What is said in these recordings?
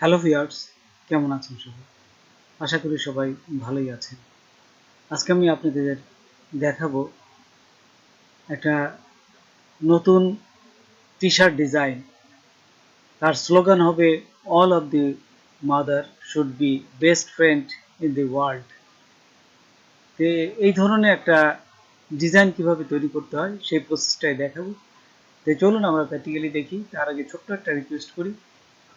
Hello viewers, কেমন আছেন সবাই? আশা করি সবাই ভালোই আছেন। আজকে আমি আপনাদের দেখাবো একটা নতুন টি শার্ট ডিজাইন। তার স্লোগান হবে all of the mother should be best friend in the world. এই ধরনের একটা ডিজাইন কিভাবে তৈরি করতে হয় সেই প্রসেসটাই দেখাবো। চলুন আমরা প্র্যাকটিক্যালি দেখি। তার আগে ছোট্ট একটা রিকোয়েস্ট করি,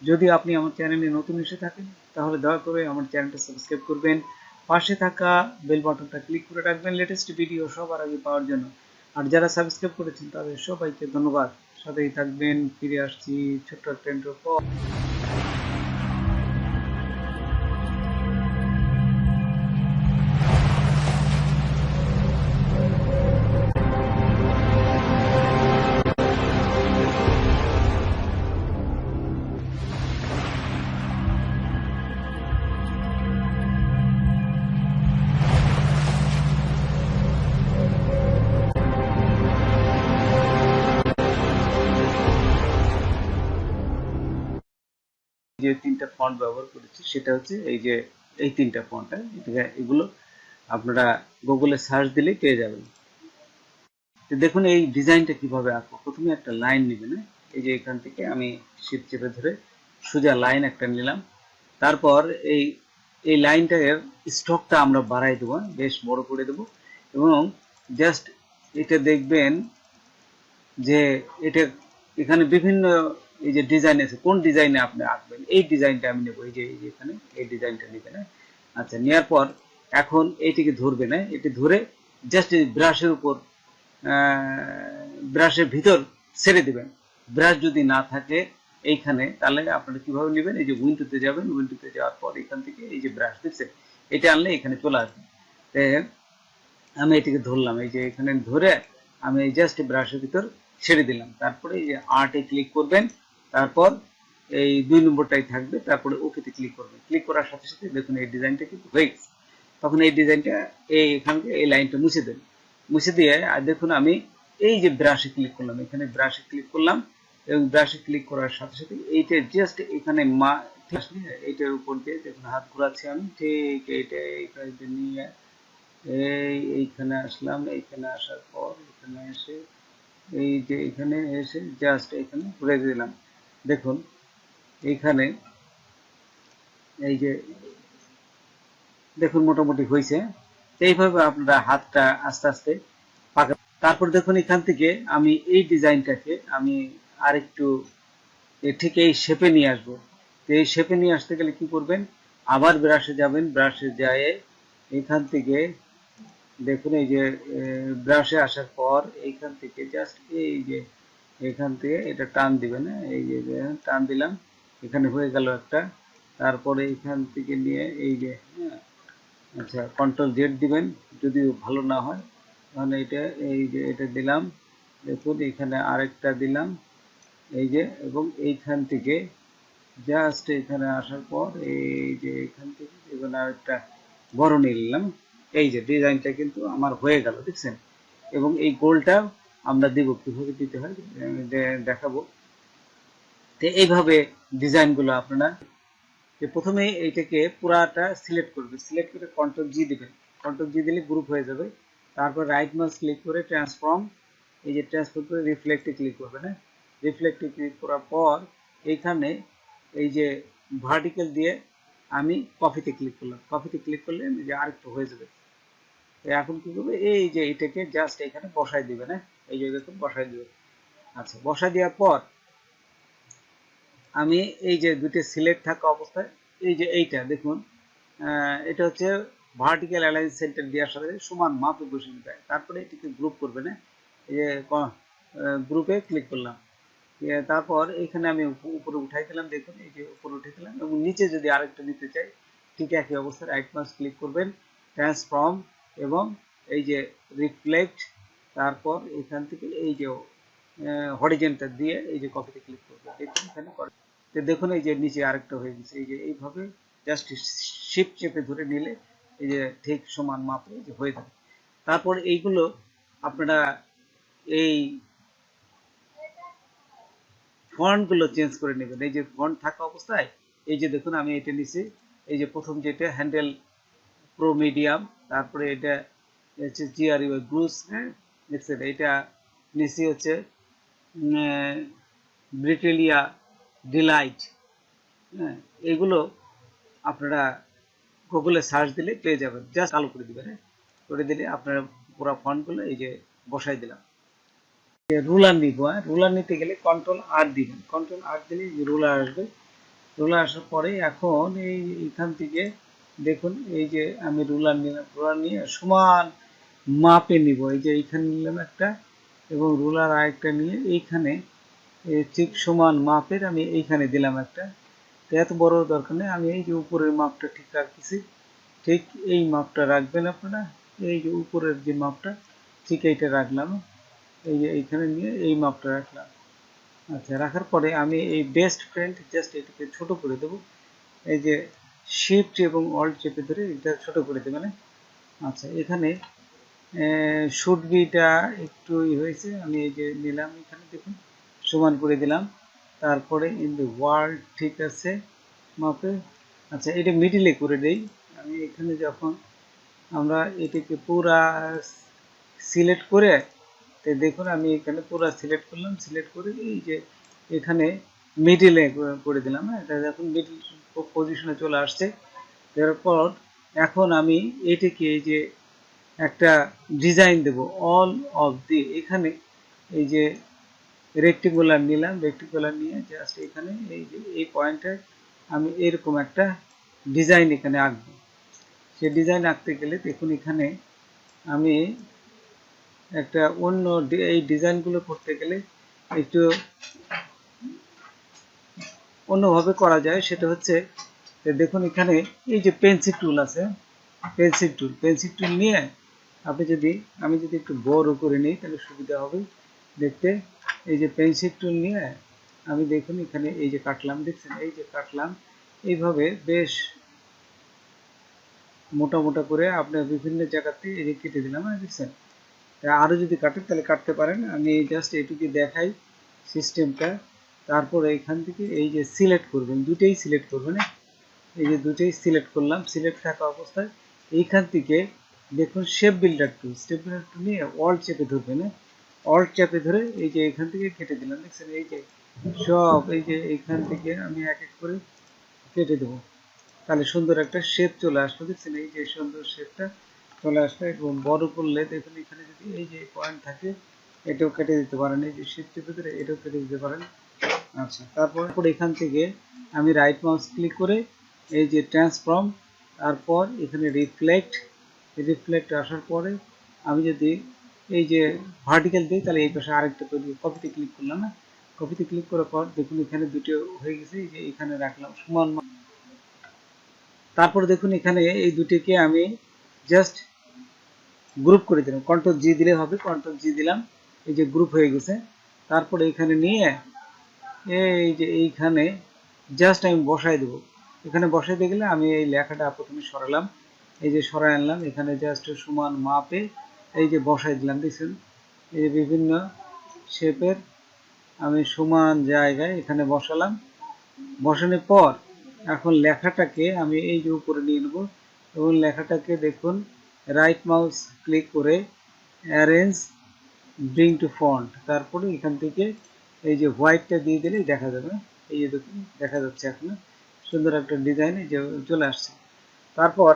যদি আপনি আমার চ্যানেলে নতুন এসে থাকেন তাহলে দয়া করে আমার চ্যানেলটা সাবস্ক্রাইব করবেন, পাশে থাকা বেল বাটনটা ক্লিক করে রাখবেন লেটেস্ট ভিডিও সবার আগে পাওয়ার জন্য। আর যারা সাবস্ক্রাইব করেছেন তাদের সবাইকে ধন্যবাদ। সাথেই থাকবেন, ফিরে আসছি ছোট্ট একটা ইন্ট্রোর পর। যে তিনটা ফন্ট ব্যবহার করেছি সেটা হচ্ছে এই তিনটা ফন্ট। এগুলো আপনারা গুগলে সার্চ দিলেই পেয়ে যাবেন। দেখুন এই ডিজাইনটা কিভাবে আঁকবো। প্রথমে একটা লাইন নেবেন, এই যে এখান থেকে আমি শিফট চেপে ধরে সোজা লাইন একটা নিলাম। তারপর এই এই লাইনটার স্ট্রোকটা আমরা বাড়াই দেবো, বেশ বড় করে দেবো। এবং জাস্ট এটা দেখবেন যে এটা এখানে বিভিন্ন এই যে ডিজাইন আছে, কোন ডিজাইনে আপনি আঁকবেন এই ডিজাইনটা আমি নেবো। এই যে এখানে এই ডিজাইনটা নেবেন। আচ্ছা, নেওয়ার পর এখন এইটিকে ধরবে না, এটি ধরে জাস্ট ব্রাশের উপর ব্রাশের ভিতর ছেড়ে দিবেন। ব্রাশ যদি না থাকে এইখানে তাহলে আপনারা কিভাবে নেবেন, এই যে উইন্ডোতে যাবেন, উইন্ডোতে যাওয়ার পর এখান থেকে এই যে ব্রাশ দেখছেন এটা আনলে এখানে চলে আসবে। আমি এটিকে ধরলাম, এই যে এখানে ধরে আমি জাস্ট ব্রাশের ভিতর ছেড়ে দিলাম। তারপরে এই যে আর্টে ক্লিক করবেন, তারপর এই 2 নম্বরটাই থাকবে, তারপরে ওকেতে ক্লিক করবেন। ক্লিক করার সাথে সাথে দেখুন এই ডিজাইনটা কিন্তু হয়ে গেছে। তখন এই ডিজাইনটা এখানে এই লাইনটা মুছে দেন। মুছে দিয়ে আর দেখুন আমি এই যে ব্রাশে ক্লিক করলাম, এখানে ব্রাশে ক্লিক করলাম এবং ব্রাশে ক্লিক করার সাথে সাথে এইটা জাস্ট এখানে এইটার উপর দিয়ে দেখুন হাত ঘোরাচ্ছি আমি, ঠিক এইটা নিয়ে এইখানে আসলাম। এইখানে আসার পর এখানে এসে এই যে এখানে এসে জাস্ট এখানে ঘুরে দিলাম। দেখুন এইখানে এই যে দেখুন মোটামুটি হয়েছে। এইভাবে আপনারা হাতটা আস্তে আস্তে পাকা। তারপর দেখুন এখান থেকে আমি এই ডিজাইনটাকে আমি আরেকটু ঠিক এই শেপে নিয়ে আসবো। তো এই শেপে নিয়ে আসতে গেলে কি করবেন, আবার ব্রাশে যাবেন, ব্রাশে যায় এখান থেকে দেখুন এই যে ব্রাশে আসার পর এইখান থেকে জাস্ট এই যে এখান থেকে এটা টান দিবেন। এই যে টান দিলাম, এখানে হয়ে গেল একটা। তারপরে এখান থেকে নিয়ে এই যে আচ্ছা কন্ট্রোল জেড দিবেন, যদি ভালো না হয় তাহলে এটা এই যে এটা দিলাম। দেখুন এখানে আরেকটা দিলাম এই যে, এবং এইখান থেকে জাস্ট এখানে আসার পর এই যে এখান থেকে এখানে আরেকটা বড় নিলাম। এই যে ডিজাইনটা কিন্তু আমার হয়ে গেল, দেখছেন। এবং এই গোলটা আমরা দিব, কিভাবে দিতে হয় দেখাবো। তো এইভাবে ডিজাইনগুলো আপনারা প্রথমে এইটাকে পুরাটা সিলেক্ট করবে, সিলেক্ট করে কন্ট্রোল জি দিবেন। কন্ট্রোল জি দিলে গ্রুপ হয়ে যাবে। তারপর রাইট মাউস ক্লিক করে ট্রান্সফর্ম, এই যে ট্রান্সফর্ম করে রিফ্লেক্টে ক্লিক করবেন। রিফ্লেক্টে ক্লিক করার পর এইখানে এই যে ভার্টিক্যাল দিয়ে আমি কপিতে ক্লিক করলাম। কপিতে ক্লিক করলে এই যে আরেকটু হয়ে যাবে। এখন কি করবে, এই যে এটাকে জাস্ট এখানে বসাই দিবে না, এই যে দেখুন বসাই দিবে। আচ্ছা, বসাই দেওয়ার পর আমি এই যে দুটো সিলেক্ট থাকা অবস্থায় এই যে এইটা দেখুন, এটা হচ্ছে ভার্টিক্যাল অ্যালাইন সেন্টার দেওয়ার সাথে সমান মাপে বসিয়ে দেয়। তারপরে এটিকে গ্রুপ করবে না, এই যে গ্রুপে ক্লিক করলাম। তারপর এখানে আমি উপরে উঠাই দিলাম, দেখুন এই যে উপরে উঠে দিলাম। এবং নিচে যদি আরেকটা নিতে চাই ঠিক একই অবস্থায় রাইট মাউস ক্লিক করবেন, ট্রান্সফর্ম এবং এই যে রিফ্লেক্ট, তারপর এখান থেকে এই যে হরিজেন্টাল দিয়ে এই যে কপিতে ক্লিক করবে। দেখুন এখানে দেখুন এই যে নিচে আরেকটা হয়ে গেছে। এই যে এইভাবে জাস্ট শিফট চেপে ধরে নিলে এই যে ঠিক সমান মাপে যে হয়ে যাবে। তারপর এইগুলো আপনারা এই ফন্ট গুলো চেঞ্জ করে নেবেন। এই যে ফন্ট থাকা অবস্থায় এই যে দেখুন আমি এটা নিছি, এই যে প্রথম যেটা হ্যান্ডেল প্রো মিডিয়াম, তারপরে এটা হচ্ছে জিআরইউ ব্রুস, হ্যাঁ দেখছেন, এটা নিচে হচ্ছে ব্রিটেলিয়া ডিলাইট, হ্যাঁ এগুলো আপনারা গুগলে সার্চ দিলে পেয়ে যাবেন, জাস্ট চালু করে দিবেন, হ্যাঁ করে দিলে আপনারা পুরো ফন্টগুলো এই যে বসাই দিলাম। রুলার নিব, হ্যাঁ রুলার নিতে গেলে কন্ট্রোল আর দিবেন, কন্ট্রোল আর দিলে রুলার আসবে। রুলার আসার পরে এখন এইখান থেকে দেখুন এই যে আমি রুলার নিলাম, রুলার নিয়ে সমান মাপে নিব, এই যে এইখানে নিলাম একটা এবং রুলার আরেকটা নিয়ে এইখানে ঠিক সমান মাপের আমি এইখানে দিলাম একটা। তো এত বড় দরকার নেই, আমি এই যে উপরের মাপটা ঠিক রাখতেছি, ঠিক এই মাপটা রাখবেন আপনারা, এই যে উপরের যে মাপটা ঠিক এইটা রাখলাম, এই যে এইখানে নিয়ে এই মাপটা রাখলাম। আচ্ছা রাখার পরে আমি এই বেস্ট ফ্রেন্ড জাস্ট এটাকে ছোট করে দেবো, এই যে শিফট এবং অল্ট চেপে ধরে এটা ছোট করে দেবে না। আচ্ছা এখানে শুড বিটা একটু হয়েছে, আমি এই যে নিলাম এখানে দেখুন সমান করে দিলাম, তারপরে ইন দ্য ওয়ার্ল্ড ঠিক আছে মাপে। আচ্ছা এটা মিডিলে করে দেই, আমি এখানে যখন আমরা এটাকে পুরা সিলেক্ট করে, তো দেখুন আমি এখানে পুরো সিলেক্ট করলাম, সিলেক্ট করে এই যে এখানে মিডিলে করে দিলাম, হ্যাঁ এটা এখন মিডিল পজিশনে চলে আসছে। তারপর এখন আমি এটাকে এই যে একটা ডিজাইন দেব, অল অফ দি, এখানে এই যে রেক্টিকুলার নিলাম, রেক্টিকুলার নিয়ে জাস্ট এখানে এই যে এই পয়েন্টে আমি এরকম একটা ডিজাইন এখানে আঁকবো। সে ডিজাইন আঁকতে গেলে দেখুন এখানে আমি একটা অন্য এই ডিজাইনগুলো করতে গেলে একটু অন্যভাবে করা যায়, সেটা হচ্ছে দেখুন এখানে এই যে পেন্সিল টুল আছে, পেন্সিল টুল নিয়ে আপনি যদি আমি যদি একটু বড় করে নিই তাহলে সুবিধা হবে দেখতে। এই যে পেন্সিল টুল নিয়ে আমি দেখুন এখানে এই যে কাটলাম, দেখছেন এই যে কাটলাম এইভাবে বেশ মোটা মোটা করে আপনার বিভিন্ন জায়গাতে এই যে কেটে দিলাম, দেখছেন। আরও যদি কাটেন তাহলে কাটতে পারেন, আমি জাস্ট এইটুকু দেখাই সিস্টেমটা। তারপর এইখান থেকে এই যে সিলেক্ট করবেন, দুটোই সিলেক্ট করবেন, এই যে দুটোই সিলেক্ট করলাম, সিলেক্ট থাকা অবস্থায় এইখান থেকে দেখুন শেপ বিল্ডার টুল, নিয়ে অল্ট চেপে ধরবেন, অল্ট চেপে ধরে এই যে এখান থেকে কেটে দিলাম, দেখছেন এই যে সব এই যে এইখান থেকে আমি এক এক করে কেটে দেবো, তাহলে সুন্দর একটা শেপ চলে আসলো, দেখছেন এই যে সুন্দর শেপটা চলে আসলো। এবং বড় করলে দেখুন এখানে যদি এই যে পয়েন্ট থাকে এটাও কেটে দিতে পারেন, এই যে শিফটের ভিতরে এটাও কেটে দিতে পারেন। আচ্ছা তারপর এখান থেকে আমি রাইট মাউস ক্লিক করে এই যে ট্রান্সফর্ম, তারপর এখানে রিফ্লেক্ট আসার পরে আমি যদি এই যে ভার্টিক্যাল দিই তাহলে এই পাশে আরেকটা তৈরি, কপিতে ক্লিক করলাম না, কপিতে ক্লিক করার পর দেখুন এখানে দুটো হয়ে গেছে, এই যে এখানে রাখলাম সমান। তারপর দেখুন এখানে এই দুটিকে আমি জাস্ট গ্রুপ করে দিলাম, কন্ট্রোল জি দিলে হবে, কন্ট্রোল জি দিলাম, এই যে গ্রুপ হয়ে গেছে। তারপরে এখানে নিয়ে এই যে এইখানে জাস্ট আমি বসাই দেবো, এখানে বসাই দিয়ে গেলে আমি এই লেখাটা প্রথমে সরালাম, এই যে সরাই আনলাম, এখানে জাস্ট সমান মাপে এই যে বসাই দিলাম, দেখছেন এই বিভিন্ন শেপের আমি সমান জায়গায় এখানে বসালাম। বসানোর পর এখন লেখাটাকে আমি এই যে উপরে নিয়ে নেব এবং লেখাটাকে দেখুন রাইট মাউস ক্লিক করে অ্যারেঞ্জ ব্রিং টু ফন্ট, তারপরে এখান থেকে এই যে হোয়াইটটা দিয়ে দিলেই দেখা যাবে, এই যে দেখুন দেখা যাচ্ছে এখন সুন্দর একটা ডিজাইন যে চলে আসছে। তারপর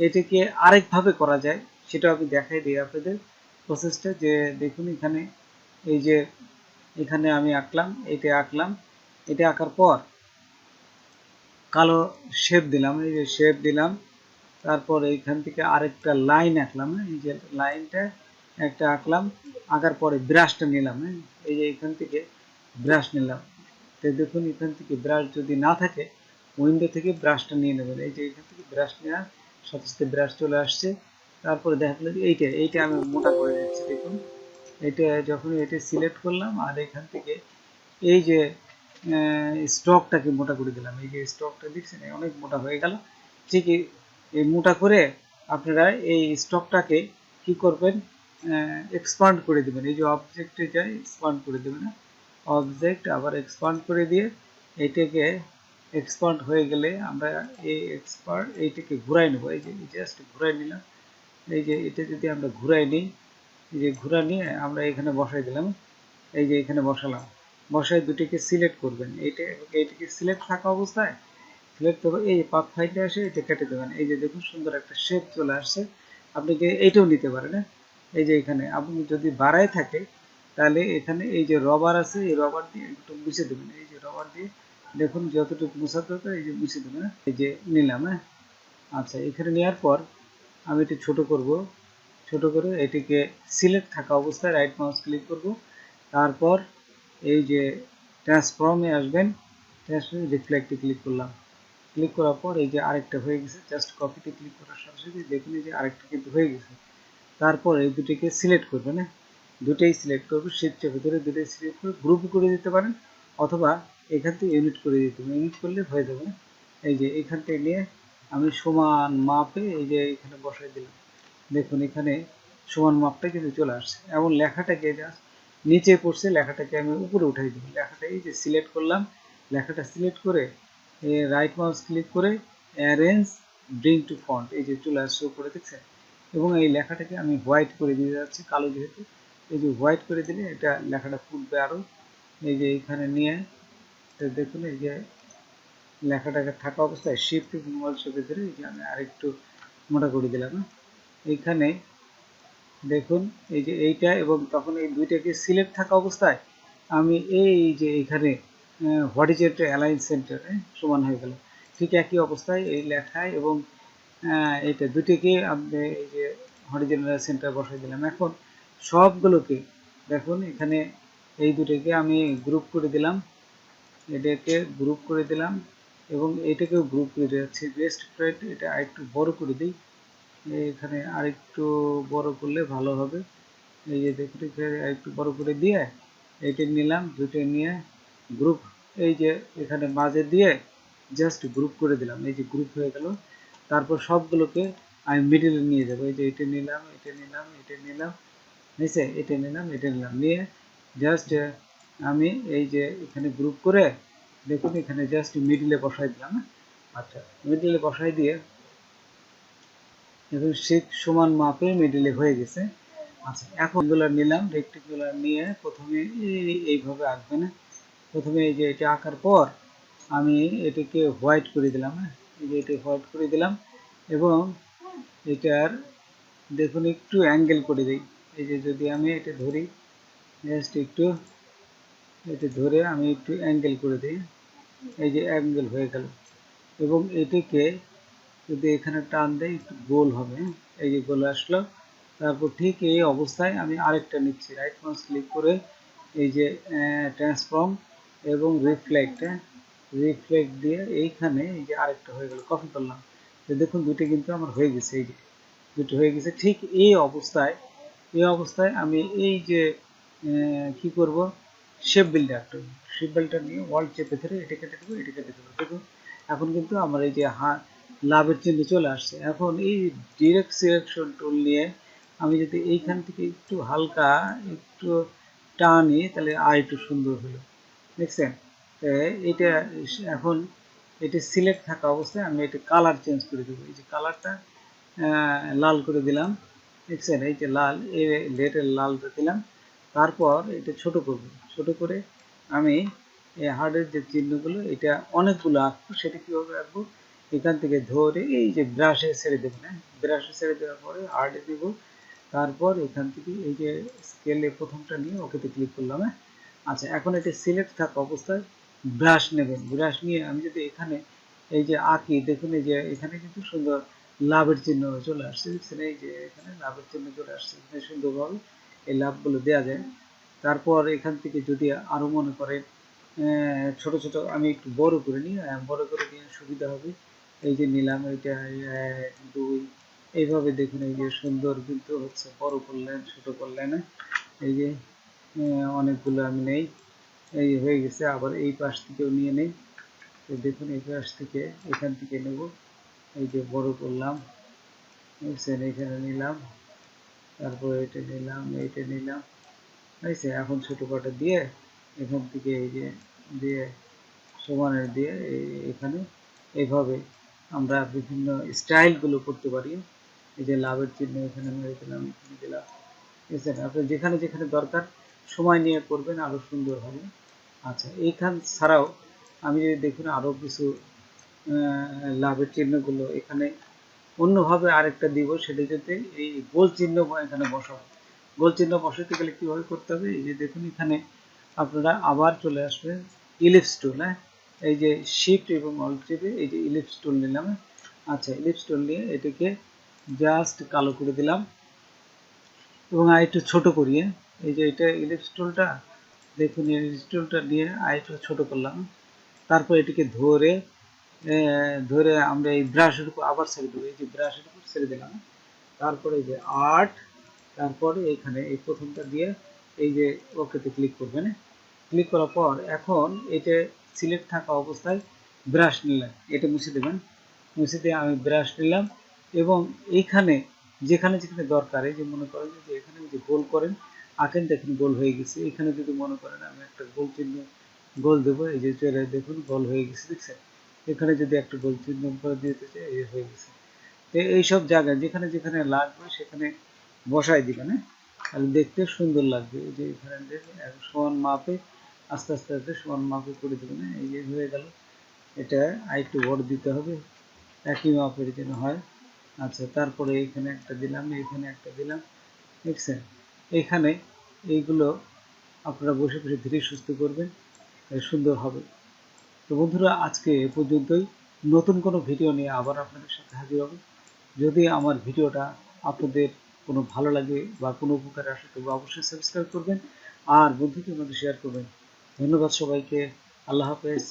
এটাকে আরেকভাবে করা যায় সেটা আমি দেখাই দিই আপনাদের প্রসেসটা, যে দেখুন এখানে এই যে এখানে আমি আঁকলাম, এটা আঁকার পর কালো শেপ দিলাম, এই যে শেপ দিলাম, তারপর এইখান থেকে আরেকটা লাইন আঁকলাম, এই যে লাইনটা একটা আঁকলাম, আঁকার পরে ব্রাশটা নিলাম, এই যে এখান থেকে ব্রাশ নিলাম। তো দেখুন এখান থেকে ব্রাশ যদি না থাকে উইন্ডো থেকে ব্রাশটা নিয়ে নেবেন, এই যে এখান থেকে ব্রাশ নেওয়ার সাথে সাথে ব্রাশ চলে আসছে। তারপরে দেখা গেল এইটা আমি মোটা করে দিচ্ছি, দেখুন এটা যখন এটা সিলেক্ট করলাম আর এখান থেকে এই যে স্টকটাকে মোটা করে দিলাম, এই যে স্টকটা দেখছেন অনেক মোটা হয়ে গেল। ঠিক এই মোটা করে আপনারা এই স্টকটাকে কি করবেন, এক্সপান্ড করে দেবেন, এই যে অবজেক্টে যাই এক্সপান্ড করে দেবেন, অবজেক্ট আবার এক্সপান্ড করে দিয়ে এটাকে এক্সপার্ট হয়ে গেলে আমরা এই এক্সপার্ট এইটাকে ঘুরাই নেবো, এই যে জাস্ট ঘুরাই নিলাম। এই যে এটা যদি আমরা ঘুরাই নিই, এই যে ঘুরা নিয়ে আমরা এখানে বসাই দিলাম, এই যে এখানে বসালাম, বসায় দুটিকে সিলেক্ট করবেন, এইটাকে সিলেক্ট থাকা অবস্থায় সিলেক্ট করবে, এই পাথ ফাইন্ডে আসে এটা কেটে দেবেন। এই যে দেখুন সুন্দর একটা শেপ চলে আসছে। আপনি কি এইটাও নিতে পারেন, হ্যাঁ? এই যে এখানে আপনি যদি বাড়ায় থাকে তাহলে এখানে এই যে রবার আছে, এই রবার দিয়ে একটু মুছে দেবেন, এই যে রবার দিয়ে দেখুন যতটুকু মুছাতে হবে এই যে মুছে দেবেন, হ্যাঁ? এই যে নিলাম, হ্যাঁ। আচ্ছা, এখানে নেওয়ার পর আমি এটি ছোট করব, ছোট করে এটিকে সিলেক্ট থাকা অবস্থায় রাইট মাউস ক্লিক করব, তারপর এই যে ট্রান্সফর্মে আসবেন, ট্রান্সফর্মে রিফ্লেক্টে ক্লিক করলাম, ক্লিক করার পর এই যে আরেকটা হয়ে গেছে, জাস্ট কপিতে ক্লিক করার সাথে সাথে দেখুন এই যে আরেকটা কিন্তু হয়ে গেছে। তারপর এই দুটিকে সিলেক্ট করবেন, হ্যাঁ, দুটোই সিলেক্ট করবে, শিফট চেপে ধরে দুটোই সিলেক্ট করে গ্রুপ করে দিতে পারেন, অথবা এখান থেকে ইউনিট করে দিতে পারেন, ইউনিট করলে হয়ে যাবে। এই যে এখান থেকে নিয়ে আমি সমান মাপে এই যে এখানে বসাই দিলাম, দেখুন এখানে সমান মাপটা কিন্তু চলে আসছে। এবং লেখাটাকে জাস্ট নিচে পড়ছে, লেখাটাকে আমি উপরে উঠাই দিব, লেখাটা এই যে সিলেক্ট করলাম, লেখাটা সিলেক্ট করে রাইট মাউস ক্লিক করে অ্যারেঞ্জ ব্রিং টু ফন্ট, এই যে চলে আসছে উপরে, দেখছেন? এবং এই লেখাটাকে আমি হোয়াইট করে দিয়ে যাচ্ছি, কালো যেহেতু, এই যে হোয়াইট করে দিলে এটা লেখাটা ফুটবে আরো। এই যে এখানে নিয়ে দেখুন এই যে লেখাটাকে থাকা অবস্থায় শিফট মোবাইল চেপে ধরে এই যে আমি আরেকটু মোটা করে দিলাম, হ্যাঁ? এইখানে দেখুন এই যে এইটা, এবং তখন এই দুইটাকে সিলেক্ট থাকা অবস্থায় আমি এই যে এখানে what is at align centre সমান হয়ে গেল। ঠিক একই অবস্থায় এই লেখায় এবং এইটা দুটিকে আপনি এই যে হরিজেনাল সেন্টার বসাই দিলাম। এখন সবগুলোকে দেখুন এখানে এই দুটোকে আমি গ্রুপ করে দিলাম, এটাকে গ্রুপ করে দিলাম এবং এটাকেও গ্রুপ করে দিচ্ছি। বেস্ট ফ্রেন্ড এটা আরেকটু বড় করে দিই, এখানে আরেকটু বড় করলে ভালো হবে। এই যে দেখুন এখানে আরেকটু বড় করে দিয়ে এইটা নিলাম, দুটো নিয়ে গ্রুপ, এই যে এখানে মাঝে দিয়ে জাস্ট গ্রুপ করে দিলাম, এই যে গ্রুপ হয়ে গেল। তারপর সবগুলোকে আমি মিডিলে নিয়ে যাবো, এই যে এটা নিলাম, এটা নিলাম, এটা নিলাম, নিচে এটা নিলাম, এটা নিলাম, নিয়ে জাস্ট আমি এই যে এখানে গ্রুপ করে দেখুন এখানে জাস্ট মিডিলে বসাই দিলাম, হ্যাঁ? আচ্ছা, মিডিলে বসাই দিয়ে এখন ঠিক সমান মাপে মিডিলে হয়ে গেছে। আচ্ছা, এখন রেক্টেঙ্গুলার নিলাম, রেক্টেঙ্গুলার নিয়ে প্রথমে এইভাবে আঁকবেন, হ্যাঁ? প্রথমে এই যে এটা আঁকার পর আমি এটাকে হোয়াইট করে দিলাম, হ্যাঁ, এই যে এটা হোয়াইট করে দিলাম এবং এটার দেখুন একটু অ্যাঙ্গেল করে দিই। এই যে যদি আমি এটা ধরি, জাস্ট একটু এটা ধরে আমি একটু অ্যাঙ্গেল করে দিই, এই যে অ্যাঙ্গেল হয়ে গেল। এবং এটাকে যদি এখানে টান দেয় একটু গোল হবে, হ্যাঁ? এই যে গোল আসলো। তারপর ঠিক এই অবস্থায় আমি আরেকটা নিচ্ছি, রাইট মাউস ক্লিক করে এই যে ট্রান্সফর্ম এবং রিফ্লেক্ট, হ্যাঁ, রিফ্লেক্ট দিয়ে এইখানে এই যে আরেকটা হয়ে গেল, কপি করলাম। তো দেখুন দুটো কিন্তু আমার হয়ে গেছে, এই যে দুটো হয়ে গেছে। ঠিক এই অবস্থায় আমি এই যে কি করব, শেপ বিল্ডার, শেপ বিল্ডার নিয়ে ওয়াল চেপে ধরে এটা কেটে দেবো, এটা কেটে দেবো। দেখুন এখন কিন্তু আমার এই যে লাভের চিহ্ন চলে আসছে। এখন এই ডিরেক্ট সিলেকশন টুল নিয়ে আমি যদি এইখান থেকে একটু হালকা একটু টানি তাহলে আর একটু সুন্দর হলো, দেখছেন? এটা এখন এটা সিলেক্ট থাকা অবস্থায় আমি এটা কালার চেঞ্জ করে দেবো, এই যে কালারটা লাল করে দিলাম, দেখছেন? এই যে লাল, এই লেটের লালটা দিলাম। তারপর এটা ছোট করব, ছোট করে আমি এই হার্ডের যে চিহ্নগুলো এটা অনেকগুলো আঁকবো। সেটা কীভাবে আঁকবো, এখান থেকে ধরে এই যে ব্রাশে ছেড়ে দেবেন, হ্যাঁ, ব্রাশে ছেড়ে দেওয়ার পরে হার্ডে দেব। তারপর এখান থেকে এই যে স্কেলে প্রথমটা নিয়ে ওকেতে ক্লিক করলাম, হ্যাঁ। আচ্ছা, এখন এটা সিলেক্ট থাকা অবস্থায় ব্রাশ নেবেন, ব্রাশ নিয়ে আমি যদি এখানে এই যে আঁকি, দেখুন এই যে এখানে কিন্তু সুন্দর লাভের চিহ্ন চলে আসছে, দেখছেন? এই যে এখানে লাভের চিহ্ন চলে আসছে, এখানে সুন্দরভাবে এই লাভগুলো দেওয়া যায়। তারপর এখান থেকে যদি আরো মনে করেন ছোট ছোট আমি একটু বড় করে নিই, বড় করে নিয়ে সুবিধা হবে। এই যে নিলাম, এইটা 1 2 এইভাবে দেখুন এই যে সুন্দর কিন্তু হচ্ছে, বড় করলেন ছোট করলেন, হ্যাঁ? এই যে অনেকগুলো আমি নেই, এই হয়ে গেছে। আবার এই পাশ থেকেও নিয়ে নেই, দেখুন এই পাশ থেকে এখান থেকে নেব, এই যে বড় করলাম, বুঝছেন? এখানে নিলাম, তারপর এটা নিলাম, এইটা নিলাম, হয়েছে? এখন ছোট পাটা দিয়ে এখান থেকে এই যে দিয়ে সমানের দিয়ে এখানে এইভাবে আমরা বিভিন্ন স্টাইলগুলো করতে পারি। এই যে লাভের চিহ্ন এখানে মেরে দিলাম, এখানে দিলাম। বুঝছেন? আপনি যেখানে যেখানে দরকার সময় নিয়ে করবেন, আরো সুন্দর হবে। আচ্ছা, এইখান ছাড়াও আমি যদি দেখুন আরো কিছু লাভের চিহ্নগুলো এখানে অন্যভাবে আরেকটা দিব, সেটা যাতে এই গোল চিহ্ন এখানে বসাবো। গোল চিহ্ন বসাতে গেলে কিভাবে করতে হবে, এই যে দেখুন এখানে আপনারা আবার চলে আসবেন ইলিপস টুল। হ্যাঁ, এই যে শিফট এবং অল্ট টিপে এই যে ইলিপস টুল নিলাম। আচ্ছা, ইলিপস টুল নিয়ে এটাকে জাস্ট কালো করে দিলাম এবং আরেকটু ছোট করিয়ে, এই যে এটা ইলিপস টুলটা দেখুন, ইলিপস টুলটা নিয়ে আরেকটু ছোট করলাম। তারপর এটিকে ধরে ধরে আমরা এই ব্রাশের উপর আবার ছেড়ে দেবো, এই যে ব্রাশের উপর ছেড়ে দিলাম। তারপরে এই যে আর্ট, তারপরে এখানে এই প্রথমটা দিয়ে এই যে ওকেতে ক্লিক করবেন। ক্লিক করার পর এখন এটা সিলেক্ট থাকা অবস্থায় ব্রাশ নিলাম, এটা মুছে দেবেন। মুছে দিয়ে আমি ব্রাশ নিলাম এবং এইখানে যেখানে যেখানে দরকার, এই যে মনে করেন যে এখানে যদি গোল করেন আঁকেন, দেখুন গোল হয়ে গেছে। এখানে যদি মনে করেন আমি একটা গোল চিহ্ন গোল দেবো, এই যে চলে দেখুন গোল হয়ে গেছে, দেখছেন? এখানে যদি একটা গোল চিহ্ন করে দিতে চাই, এই হয়ে গেছে। তো এইসব জায়গায় যেখানে যেখানে লাগবে সেখানে বসাই দিবেন। হ্যাঁ, তাহলে দেখতে সুন্দর লাগবে। এই যে এখানে সমান মাপে আস্তে আস্তে আস্তে সমান মাপে করে দেবেন। এই যে হয়ে গেল। এটা আরেকটু বড় দিতে হবে, একই মাপের যেন হয়। আচ্ছা, তারপরে এখানে একটা দিলাম, এখানে একটা দিলাম, দেখছেন? এখানে এইগুলো আপনারা বসে বসে ধীরে সুস্থ করবেন, সুন্দর হবে। তো বন্ধুরা, আজকে এ পর্যন্তই। নতুন কোনো ভিডিও নিয়ে আবার আপনাদের সাথে হাজির হব। যদি আমার ভিডিওটা আপনাদের কোনো ভালো লাগে বা কোনো উপকারে আসে, তবে অবশ্যই সাবস্ক্রাইব করবেন আর বন্ধুদের মধ্যে শেয়ার করবেন। ধন্যবাদ সবাইকে। আল্লাহ হাফেজ।